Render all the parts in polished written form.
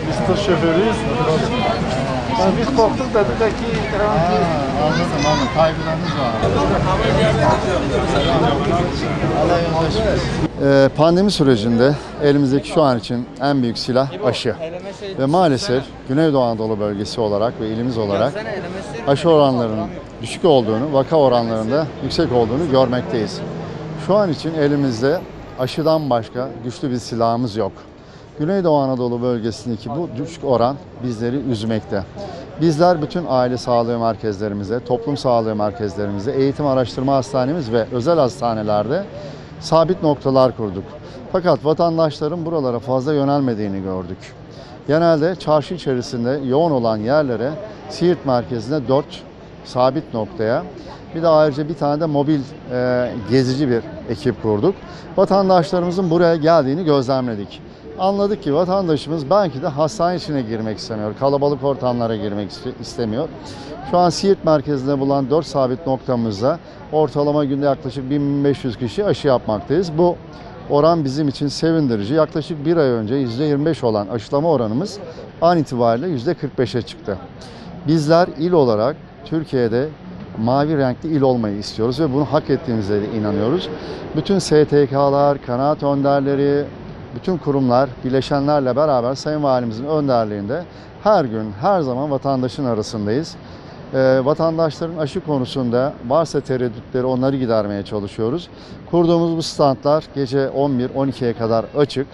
Biz tır şoförüyüz. Biz korktuk dedik ki Anladım. Kaygılarınız var. Pandemi sürecinde elimizdeki şu an için en büyük silah aşı. Ve maalesef Güneydoğu Anadolu bölgesi olarak ve ilimiz olarak aşı oranlarının düşük olduğunu, vaka oranlarında yüksek olduğunu görmekteyiz. Şu an için elimizde aşıdan başka güçlü bir silahımız yok. Güneydoğu Anadolu bölgesindeki bu düşük oran bizleri üzmekte. Bizler bütün aile sağlığı merkezlerimize, toplum sağlığı merkezlerimize, eğitim araştırma hastanemiz ve özel hastanelerde sabit noktalar kurduk. Fakat vatandaşların buralara fazla yönelmediğini gördük. Genelde çarşı içerisinde yoğun olan yerlere, Siirt merkezine 4 sabit noktaya, bir de ayrıca bir tane de mobil gezici bir ekip kurduk. Vatandaşlarımızın buraya geldiğini gözlemledik. Anladık ki vatandaşımız belki de hastane içine girmek istemiyor, kalabalık ortamlara girmek istemiyor. Şu an Siirt merkezinde bulunan 4 sabit noktamızda ortalama günde yaklaşık 1500 kişi aşı yapmaktayız. Bu oran bizim için sevindirici. Yaklaşık bir ay önce %25 olan aşılama oranımız an itibariyle %45'e çıktı. Bizler il olarak Türkiye'de mavi renkli il olmayı istiyoruz ve bunu hak ettiğimize de inanıyoruz. Bütün STK'lar, kanaat önderleri, bütün kurumlar, bileşenlerle beraber Sayın Valimizin önderliğinde her gün, her zaman vatandaşın arasındayız. Vatandaşların aşı konusunda varsa tereddütleri onları gidermeye çalışıyoruz. Kurduğumuz bu standlar gece 11-12'ye kadar açık.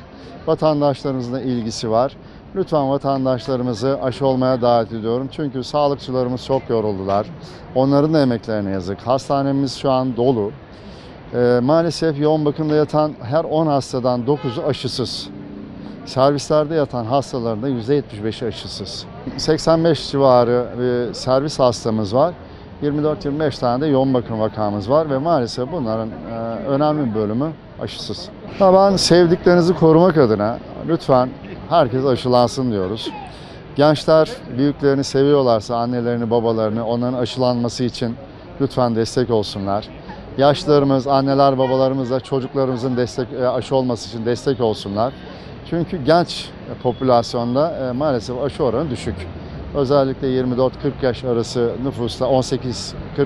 Vatandaşlarımızın da ilgisi var. Lütfen vatandaşlarımızı aşı olmaya davet ediyorum. Çünkü sağlıkçılarımız çok yoruldular. Onların da emeklerine yazık. Hastanemiz şu an dolu. Maalesef yoğun bakımda yatan her 10 hastadan 9'u aşısız. Servislerde yatan hastaların da %75'i aşısız. 85 civarı servis hastamız var. 24-25 tane de yoğun bakım vakamız var ve maalesef bunların önemli bir bölümü aşısız. Ben sevdiklerinizi korumak adına lütfen herkes aşılansın diyoruz. Gençler büyüklerini seviyorlarsa annelerini, babalarını, onların aşılanması için lütfen destek olsunlar. Yaşlılarımız, anneler, babalarımız da çocuklarımızın aşı olması için destek olsunlar. Çünkü genç popülasyonda maalesef aşı oranı düşük. Özellikle 24-40 yaş arası nüfusta, 18-40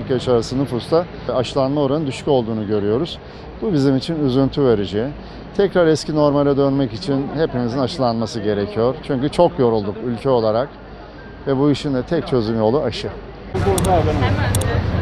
yaş arası nüfusta aşılanma oranı düşük olduğunu görüyoruz. Bu bizim için üzüntü verici. Tekrar eski normale dönmek için hepimizin aşılanması gerekiyor. Çünkü çok yorulduk ülke olarak ve bu işin de tek çözüm yolu aşı. Hemen.